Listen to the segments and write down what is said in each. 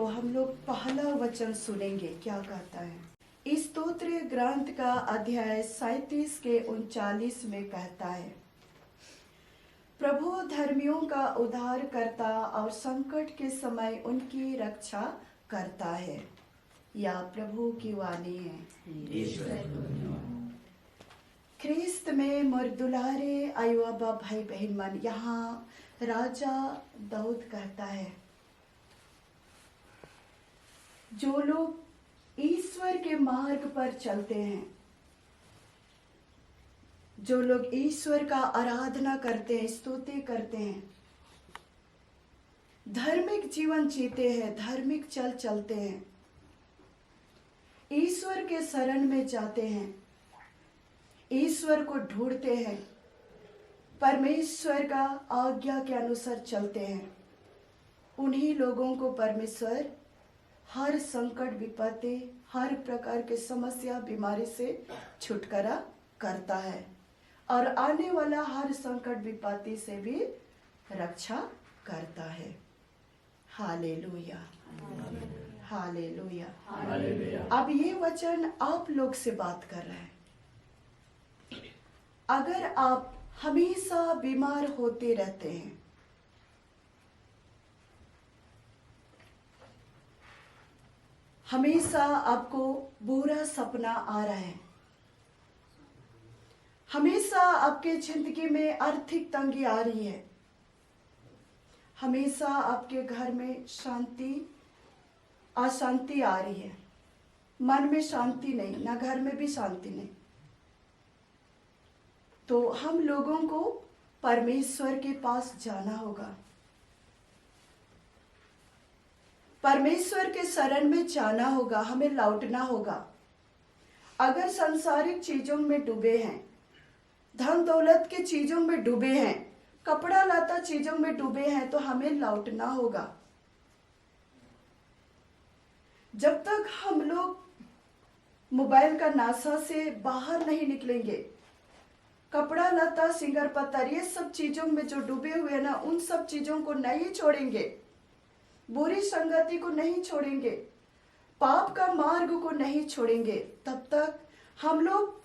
तो हम लोग पहला वचन सुनेंगे, क्या कहता है। इस स्तोत्र ग्रंथ का अध्याय 37 के 39 में कहता है, प्रभु धर्मियों का उद्धार करता और संकट के समय उनकी रक्षा करता है। या प्रभु की वाणी है। ख्रिस्त में मर्दुलारे आयुबा भाई बहन मन, यहाँ राजा दाऊद कहता है, जो लोग ईश्वर के मार्ग पर चलते हैं, जो लोग ईश्वर का आराधना करते हैं, स्तुति करते हैं, धार्मिक जीवन जीते हैं, धार्मिक चलते हैं, ईश्वर के शरण में जाते हैं, ईश्वर को ढूंढते हैं, परमेश्वर का आज्ञा के अनुसार चलते हैं, उन्हीं लोगों को परमेश्वर हर संकट विपत्ति, हर प्रकार के समस्या बीमारी से छुटकारा करता है और आने वाला हर संकट विपत्ति से भी रक्षा करता है। Hallelujah, hallelujah, hallelujah. अब ये वचन आप लोग से बात कर रहे हैं। अगर आप हमेशा बीमार होते रहते हैं, हमेशा आपको बुरा सपना आ रहा है, हमेशा आपके जिंदगी में आर्थिक तंगी आ रही है, हमेशा आपके घर में अशांति आ रही है, मन में शांति नहीं, ना घर में भी शांति नहीं, तो हम लोगों को परमेश्वर के पास जाना होगा, परमेश्वर के शरण में जाना होगा, हमें लौटना होगा। अगर सांसारिक चीजों में डूबे हैं, धन दौलत के चीजों में डूबे हैं, कपड़ा लता चीजों में डूबे हैं, तो हमें लौटना होगा। जब तक हम लोग मोबाइल का नासा से बाहर नहीं निकलेंगे, कपड़ा लता सिंगार पत्थर ये सब चीजों में जो डूबे हुए हैं ना, उन सब चीजों को नहीं छोड़ेंगे, बुरी संगति को नहीं छोड़ेंगे, पाप का मार्ग को नहीं छोड़ेंगे, तब तक हम लोग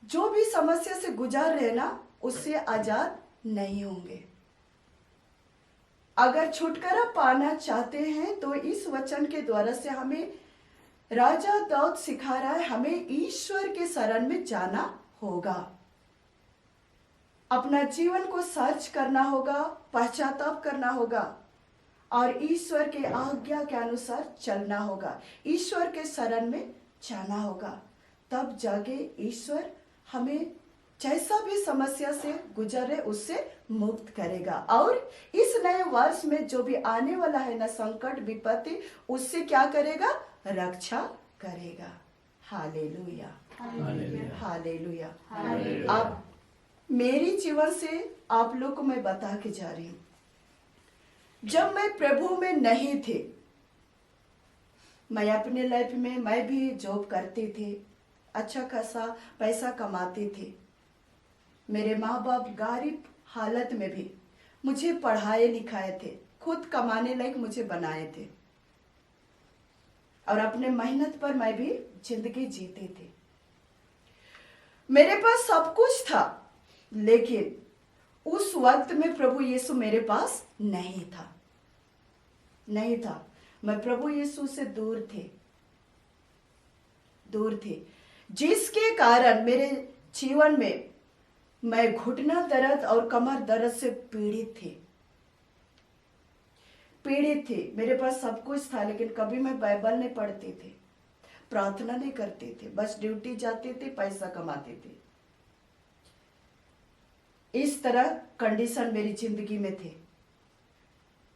जो भी समस्या से गुजर रहे ना, उससे आजाद नहीं होंगे। अगर छुटकारा पाना चाहते हैं तो इस वचन के द्वारा से हमें राजा दाऊद सिखा रहा है, हमें ईश्वर के शरण में जाना होगा, अपना जीवन को सर्च करना होगा, पश्चाताप करना होगा और ईश्वर के आज्ञा के अनुसार चलना होगा, ईश्वर के शरण में जाना होगा। तब जाके ईश्वर हमें जैसा भी समस्या से गुजरे उससे मुक्त करेगा और इस नए वर्ष में जो भी आने वाला है ना संकट विपत्ति, उससे क्या करेगा? रक्षा करेगा। Hallelujah, hallelujah. अब मेरी जीवन से आप लोग को मैं बता के जा रही हूँ, जब मैं प्रभु में नहीं थी, मैं अपने लाइफ में मैं भी जॉब करती थी, अच्छा खासा पैसा कमाती थी, मेरे माँ बाप गरीब हालत में भी मुझे पढ़ाए लिखाए थे, खुद कमाने लायक मुझे बनाए थे और अपने मेहनत पर मैं भी जिंदगी जीती थी। मेरे पास सब कुछ था, लेकिन उस वक्त में प्रभु यीशु मेरे पास नहीं था। मैं प्रभु यीशु से दूर थी, जिसके कारण मेरे जीवन में मैं घुटना दर्द और कमर दर्द से पीड़ित थी। मेरे पास सब कुछ था, लेकिन कभी मैं बाइबल नहीं पढ़ती थी, प्रार्थना नहीं करती थी, बस ड्यूटी जाती थी, पैसा कमाती थी। इस तरह कंडीशन मेरी जिंदगी में थी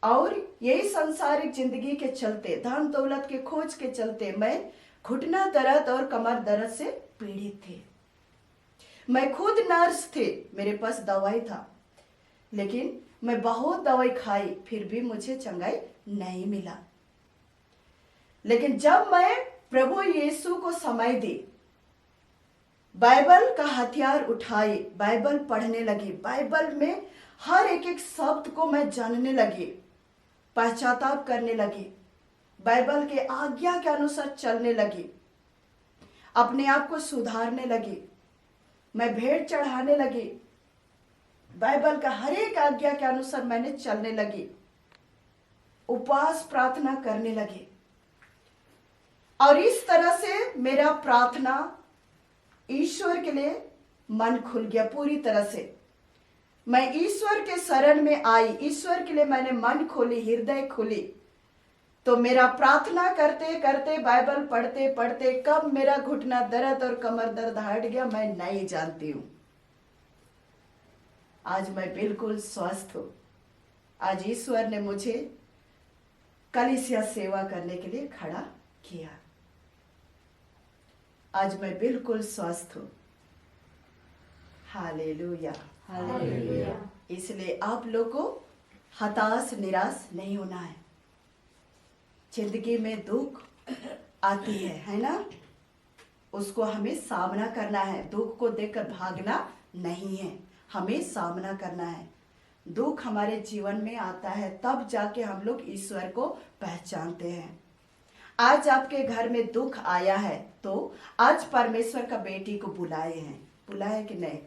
और यही सांसारिक जिंदगी के चलते, धन दौलत के खोज के चलते मैं घुटना दर्द और कमर दर्द से पीड़ित थी। मैं खुद नर्स थी, मेरे पास दवाई था, लेकिन मैं बहुत दवाई खाई, फिर भी मुझे चंगाई नहीं मिला। लेकिन जब मैं प्रभु यीशु को समय दी, बाइबल का हथियार उठाई, बाइबल पढ़ने लगी, बाइबल में हर एक शब्द को मैं जानने लगी, पश्चाताप करने लगी, बाइबल के आज्ञा के अनुसार चलने लगी, अपने आप को सुधारने लगी, मैं भेंट चढ़ाने लगी, बाइबल का हर एक आज्ञा के अनुसार मैंने चलने लगी, उपवास प्रार्थना करने लगी। और इस तरह से मेरा प्रार्थना ईश्वर के लिए मन खुल गया पूरी तरह से। मैं ईश्वर के शरण में आई, ईश्वर के लिए मैंने मन खोली, हृदय खुली। तो मेरा प्रार्थना करते करते, बाइबल पढ़ते पढ़ते कब मेरा घुटना दर्द और कमर दर्द हट गया मैं नहीं जानती हूं। आज मैं बिल्कुल स्वस्थ हूं। आज ईश्वर ने मुझे कलीसिया सेवा करने के लिए खड़ा किया। आज मैं बिल्कुल स्वस्थ हूं। Hallelujah, hallelujah. इसलिए आप लोग को हताश निराश नहीं होना है। जिंदगी में दुख आती है ना, उसको हमें सामना करना है। दुख को देखकर भागना नहीं है, हमें सामना करना है। दुख हमारे जीवन में आता है तब जाके हम लोग ईश्वर को पहचानते हैं। आज आपके घर में दुख आया है तो आज परमेश्वर का बेटी को बुलाए हैं, बुलाए कि नहीं?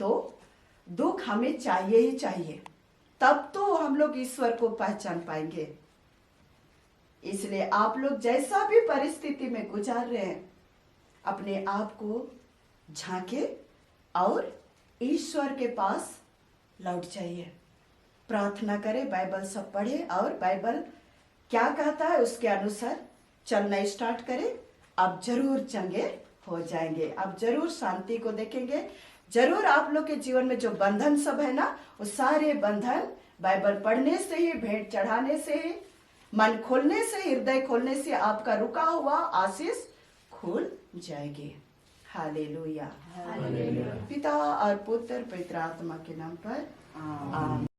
तो दुख हमें चाहिए ही चाहिए, तब तो हम लोग ईश्वर को पहचान पाएंगे। इसलिए आप लोग जैसा भी परिस्थिति में गुजार रहे हैं, अपने आप को झांके और ईश्वर के पास लौट जाइए, प्रार्थना करें, बाइबल सब पढ़े और बाइबल क्या कहता है उसके अनुसार चलना स्टार्ट करें। आप जरूर चंगे हो जाएंगे, आप जरूर शांति को देखेंगे। जरूर आप लोग के जीवन में जो बंधन सब है ना, वो सारे बंधन बाइबल पढ़ने से ही, भेंट चढ़ाने से ही, मन खोलने से, हृदय खोलने से आपका रुका हुआ आशीष खुल जाएगी। हालेलुया। पिता और पुत्र पवित्र आत्मा के नाम पर आमीन।